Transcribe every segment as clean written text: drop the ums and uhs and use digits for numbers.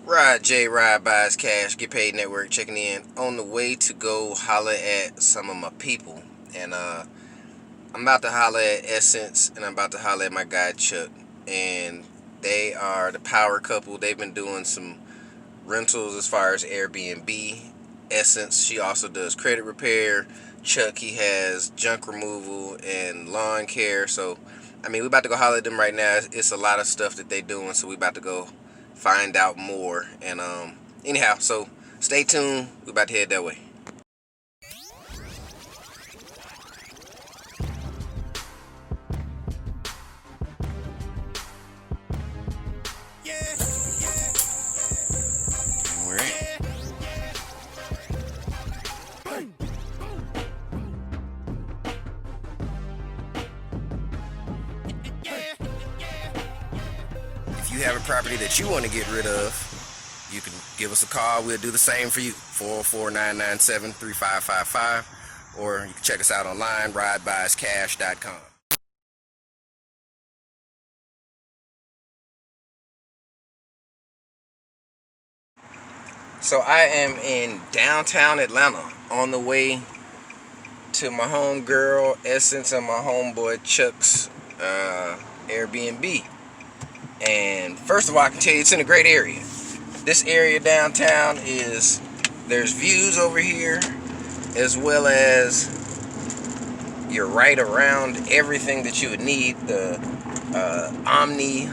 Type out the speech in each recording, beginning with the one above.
Ride J, Ride Buys Cash, Get Paid Network checking in on the way to go holler at some of my people. And I'm about to holler at Essence and I'm about to holler at my guy Chuck. And they are the power couple. They've been doing some rentals as far as Airbnb. Essence, she also does credit repair. Chuck, he has junk removal and lawn care. So, I mean, we're about to go holler at them right now. It's a lot of stuff that they doing, so we about to go find out more. And anyhow, so stay tuned. We're about to head that way. We're in. If you have a property that you want to get rid of, you can give us a call. We'll do the same for you. 404-997-3555. Or you can check us out online, ridebuyscash.com. So I am in downtown Atlanta on the way to my homegirl Essence and my homeboy Chuck's Airbnb. And first of all, I can tell you it's in a great area. This area downtown there's views over here, as well as you're right around everything that you would need. The Omni,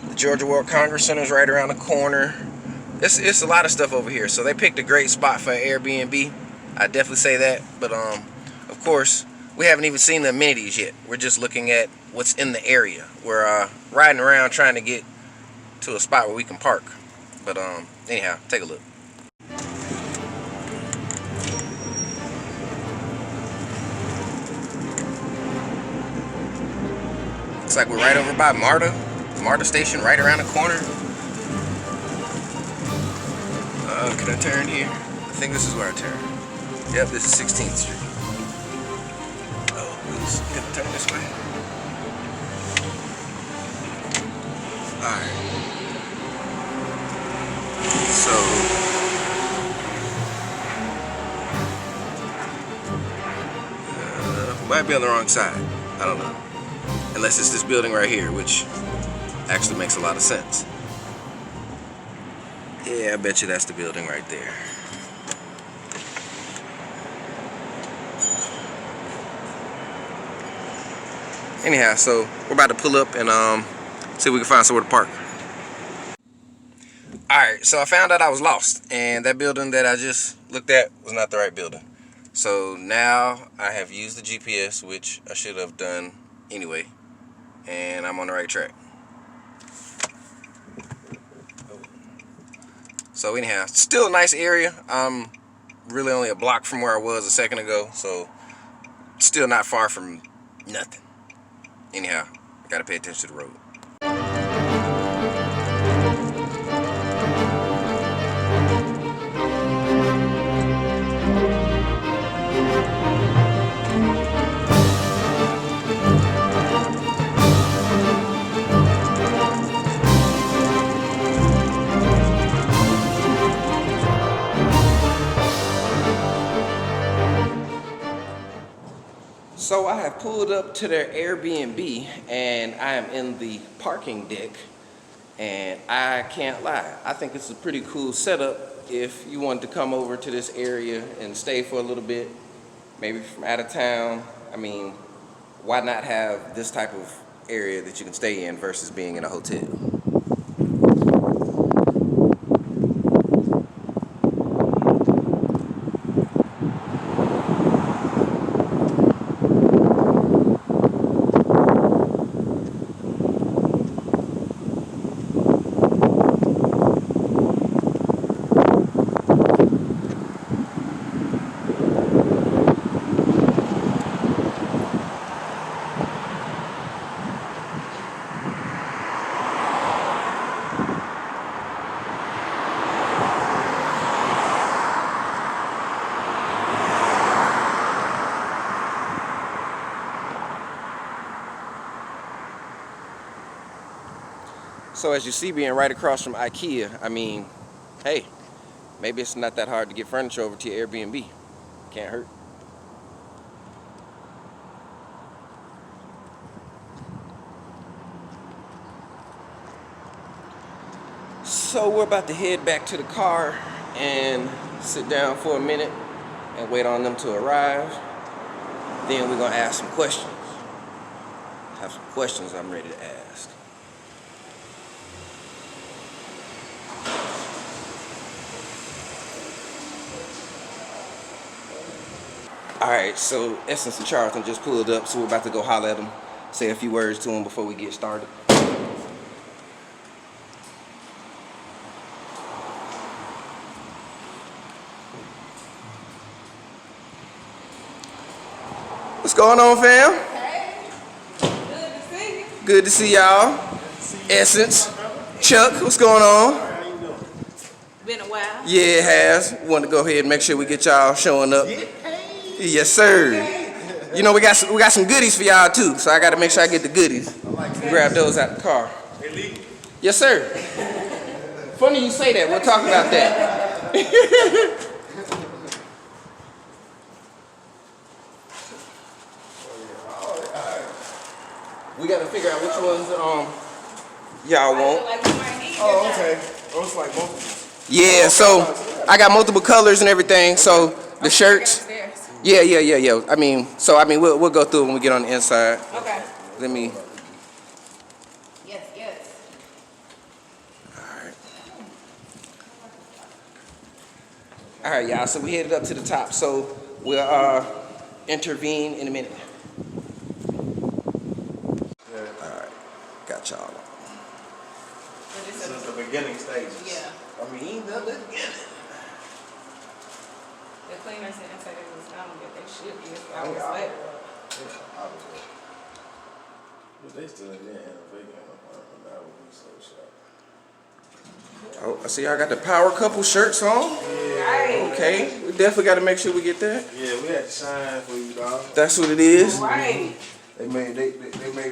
the Georgia World Congress Center is right around the corner. It's a lot of stuff over here. So they picked a great spot for Airbnb. I definitely say that. But of course, we haven't even seen the amenities yet. We're just looking at what's in the area. We're riding around trying to get to a spot where we can park. But anyhow, take a look. Looks like we're right over by MARTA station, right around the corner. Can I turn here? I think this is where I turn. Yep, this is 16th Street. Oh, please, can I turn this way? Alright. So, might be on the wrong side. I don't know. Unless it's this building right here, which actually makes a lot of sense. Yeah, I bet you that's the building right there. Anyhow, so we're about to pull up and see if we can find somewhere to park. Alright, so I found out I was lost, and that building that I just looked at was not the right building. So now I have used the GPS, which I should have done anyway, and I'm on the right track. So anyhow, still a nice area. I'm really only a block from where I was a second ago, so still not far from nothing. Anyhow, I gotta pay attention to the road. So I have pulled up to their Airbnb and I am in the parking deck, and I can't lie, I think it's a pretty cool setup if you wanted to come over to this area and stay for a little bit, maybe from out of town. I mean, why not have this type of area that you can stay in versus being in a hotel? So as you see, being right across from IKEA, I mean, hey, maybe it's not that hard to get furniture over to your Airbnb. Can't hurt. So we're about to head back to the car and sit down for a minute and wait on them to arrive. Then we're gonna ask some questions. Have some questions I'm ready to ask. Alright, so Essence and Charlton just pulled up, so we're about to go holler at them, say a few words to them before we get started. What's going on, fam? Hey, good to see you. Good to see y'all. Essence, Chuck, what's going on? Been a while. Yeah, it has. Want to go ahead and make sure we get y'all showing up. Yes, sir. You know we got some goodies for y'all too, so I got to make sure I get the goodies. Grab those out the car. Yes, sir. Funny you say that. We'll talk about that. We got to figure out which ones y'all want. Like we might need Oh, this okay. Oh, it's like both. Yeah, so I got multiple colors and everything. So the shirts. upstairs. Yeah. I mean, we'll go through it when we get on the inside. Okay. Let me. Yes. All right, y'all. So we headed up to the top. So we'll intervene in a minute. Got y'all. But This it's is the beginning stages. yeah. I mean, the beginning. The cleaners didn't say they was gonna get they should be hours later. If they still in there in a vacant apartment, that would be so sharp. Oh, I see y'all got the power couple shirts on. Right. Okay, we definitely got to make sure we get that. Yeah, we had to shine for you, dog. That's what it is. Right. They made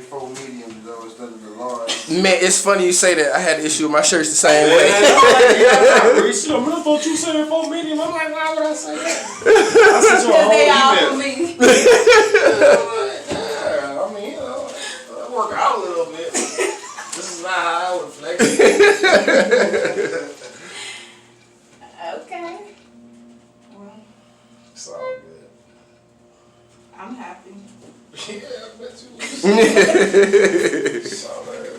4 mediums though instead of the large. Man, it's funny you say that. I had to issue my shirts the same way. I thought you said 4 medium. I'm like, why would I say that? I sent you a Because they all whole for email. me. Yeah, I mean, you know, I work out a little bit. This is not how I would flex. Okay. Well, It's all good. I'm happy. Yeah, I bet you would. Saw that.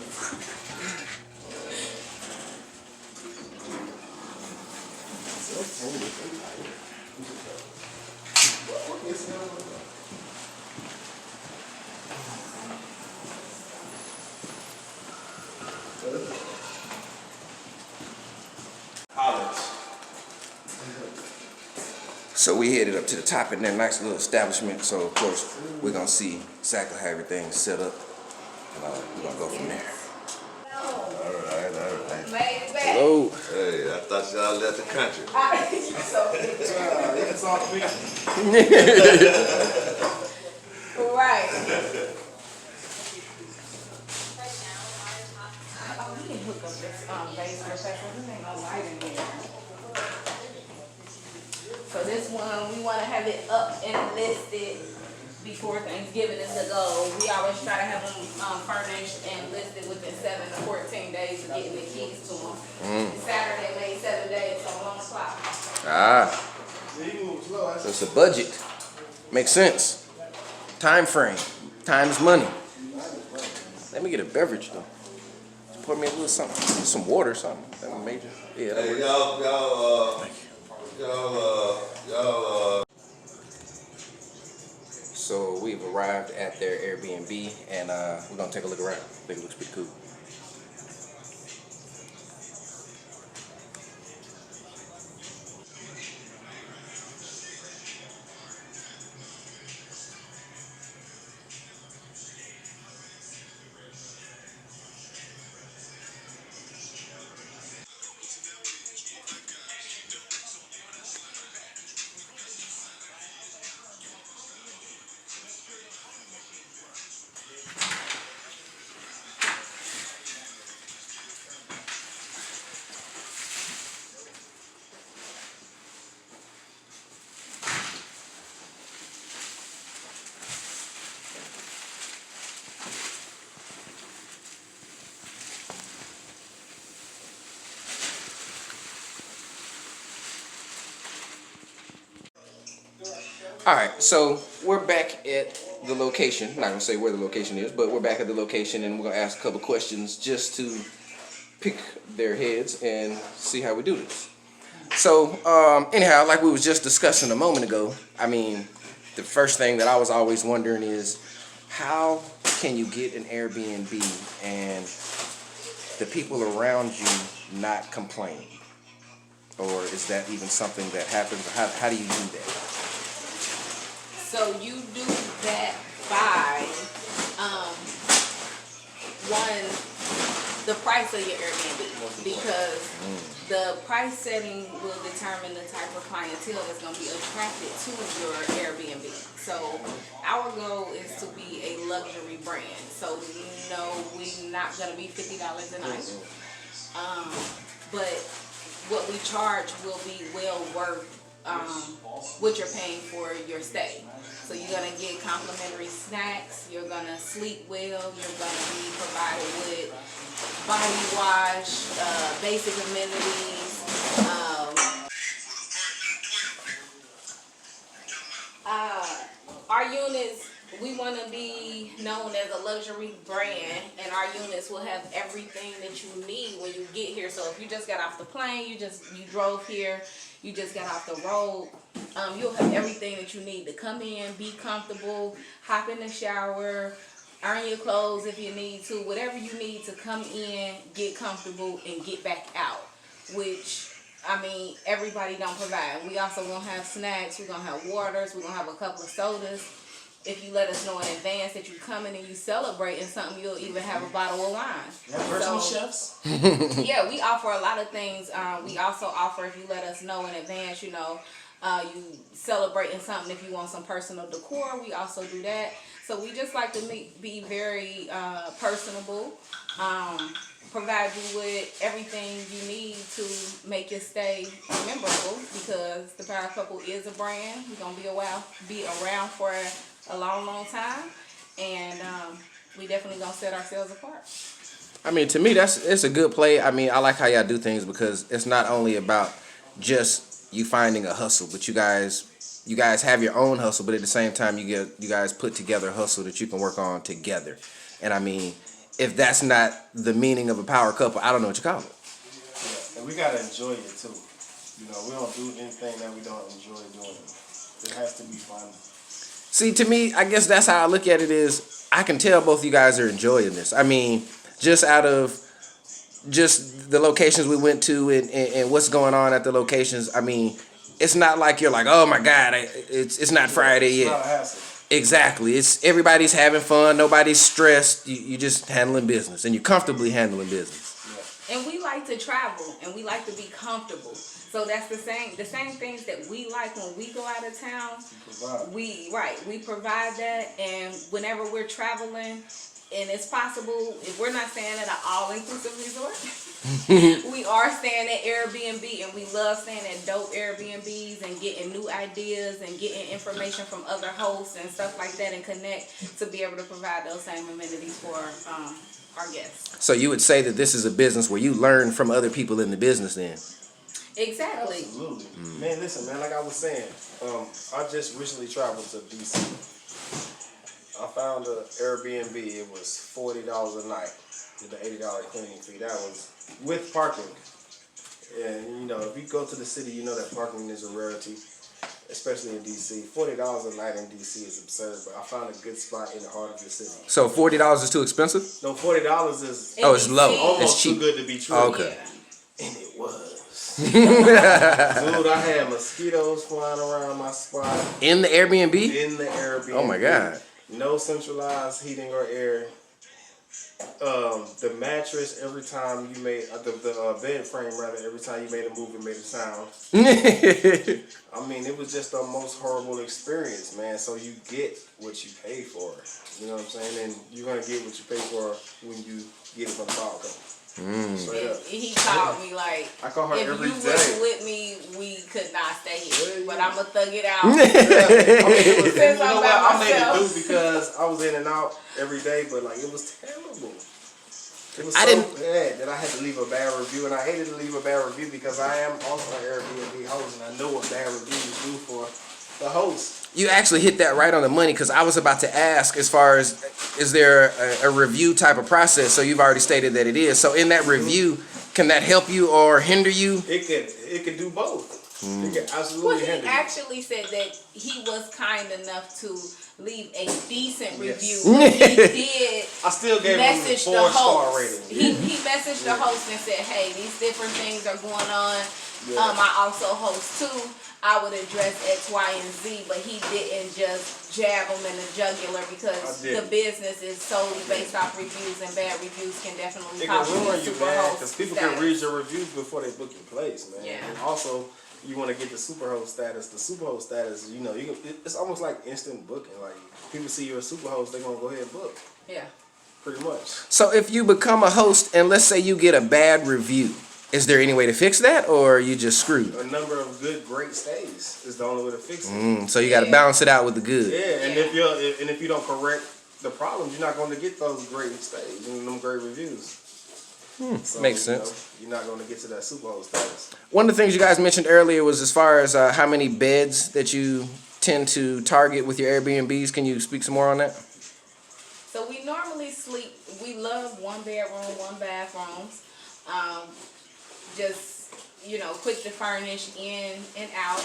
So we headed up to the top in that nice little establishment. So of course we're gonna see exactly how everything's set up, and we're gonna go from there. Alright. Made it back. Hello. Hey, I thought y'all left the country. So, It's all me. right. Oh, we can hook up this base for a second. There ain't no light in here. So this one, we want to have it up and listed before Thanksgiving is the goal. We always try to have them furnished and listed within 7 to 14 days of getting the keys to them. Saturday made 7 days, so 1 o'clock. Ah, so it's a budget. Makes sense. Time frame. Time is money. Let me get a beverage though. Just pour me a little something, some water or something. That major. Yeah, that Hey, works. y'all. So we've arrived at their Airbnb, and we're gonna take a look around. I think it looks pretty cool. All right, so we're back at the location. I'm not gonna say where the location is, but we're back at the location, and we're gonna ask a couple questions just to pick their heads and see how we do this. So, anyhow, like we was just discussing a moment ago, I mean, the first thing that I was always wondering is, how can you get an Airbnb and the people around you not complain? Or is that even something that happens? How do you do that? So you do that by one, the price of your Airbnb, because the price setting will determine the type of clientele that's going to be attracted to your Airbnb. So our goal is to be a luxury brand. So no, we're not going to be $50 a night. But what we charge will be well worth what you're paying for your stay. So you're going to get complimentary snacks, you're going to sleep well, you're going to be provided with body wash, basic amenities. Our units, we want to be known as a luxury brand, and our units will have everything that you need when you get here. So if you just got off the plane, you drove here, you just got off the road, you'll have everything that you need to come in, be comfortable, hop in the shower, iron your clothes if you need to, whatever you need to come in, get comfortable, and get back out, which, I mean, everybody don't provide. We also gonna have snacks, we're gonna have waters, we're gonna have a couple of sodas. If you let us know in advance that you're coming and you celebrating something, you'll even have a bottle of wine. Yeah, personal chefs. Yeah, we offer a lot of things. We also offer, if you let us know in advance, you you celebrating something, if you want some personal decor, we also do that. So we just like to be very personable, provide you with everything you need to make your stay memorable, because the Power Couple is a brand. We're going to be around for a long time, and we definitely going to set ourselves apart. I mean, to me, it's a good play. I mean, I like how y'all do things, because it's not only about just you finding a hustle, but you guys have your own hustle, but at the same time, you guys put together a hustle that you can work on together. And I mean, if that's not the meaning of a power couple, I don't know what you call it. Yeah, and we gotta enjoy it too. You know, we don't do anything that we don't enjoy doing. It has to be fun. See, to me, I guess that's how I look at it, is I can tell both you guys are enjoying this. I mean, just out of just the locations we went to and what's going on at the locations, I mean, it's not like you're like, oh my God, it's not Friday yet. It's not a hassle. Exactly. It's everybody's having fun. Nobody's stressed. You just handling business, and you're comfortably handling business. Yeah. And we like to travel, and we like to be comfortable. So that's the same things that we like when we go out of town. We provide that, and whenever we're traveling, and it's possible, if we're not staying at an all-inclusive resort, we are staying at Airbnb, and we love staying at dope Airbnbs and getting new ideas and getting information from other hosts and stuff like that, and connect to be able to provide those same amenities for our guests. So you would say that this is a business where you learn from other people in the business then? Exactly. Absolutely. Man, listen, man, like I was saying, I just recently traveled to DC. I found an Airbnb. It was $40 a night with the $80 cleaning fee. That was with parking. And you know, if you go to the city, you know that parking is a rarity, especially in DC. $40 a night in DC is absurd, but I found a good spot in the heart of the city. So $40 is too expensive? No, $40 is it's low. almost It's cheap. too good to be true. Okay. Yeah. And it was. Dude, I had mosquitoes flying around my spot. In the Airbnb? In the Airbnb. Oh my God. No centralized heating or air. The mattress, every time you made the bed frame rather, every time you made a move, it made a sound. I mean, it was just the most horrible experience, man. So you get what you pay for. You know what I'm saying? And you're gonna get what you pay for when you get it from the power company. Straight up. He called me like, I call her if every you day. was with me, we could not stay here. But I'ma thug it out. I mean, it was, Since you I'm know by what? I made it myself. do because I was in and out every day, but like it was terrible. It was I so didn't- bad that I had to leave a bad review, and I hated to leave a bad review because I am also an Airbnb host, and I know what bad reviews do for the host. You actually hit that right on the money, because I was about to ask as far as, is there a review type of process? So you've already stated that it is. So in that review, can that help you or hinder you? It could do both. It can Well, absolutely he hinder you. actually said that he was kind enough to leave a decent review. Yes. But he did I still gave him message the 4-star host. rating. He messaged the host and said, "Hey, these different things are going on. Yeah. I also host too. I would address X, Y, and Z," but he didn't just jab them in the jugular, because the business is solely based off reviews, and bad reviews can definitely It can cost you ruin the you, super man, host because people status. can read your reviews before they book your place, man. Yeah. And also, you want to get the superhost status. The superhost status, you know, it's almost like instant booking. Like, people see you're a superhost, they're gonna go ahead and book. Yeah. Pretty much. So if you become a host and let's say you get a bad review, is there any way to fix that, or are you just screwed? A number of good, great stays is the only way to fix it. So you got to balance it out with the good. Yeah, and if you don't correct the problems, you're not going to get those great stays and them great reviews. So, Makes you know, sense. you're not going to get to that superhost status. One of the things you guys mentioned earlier was as far as how many beds that you tend to target with your Airbnbs. Can you speak some more on that? So we normally sleep, we love 1 bedroom, 1 bathrooms. Just, quick to furnish in and out.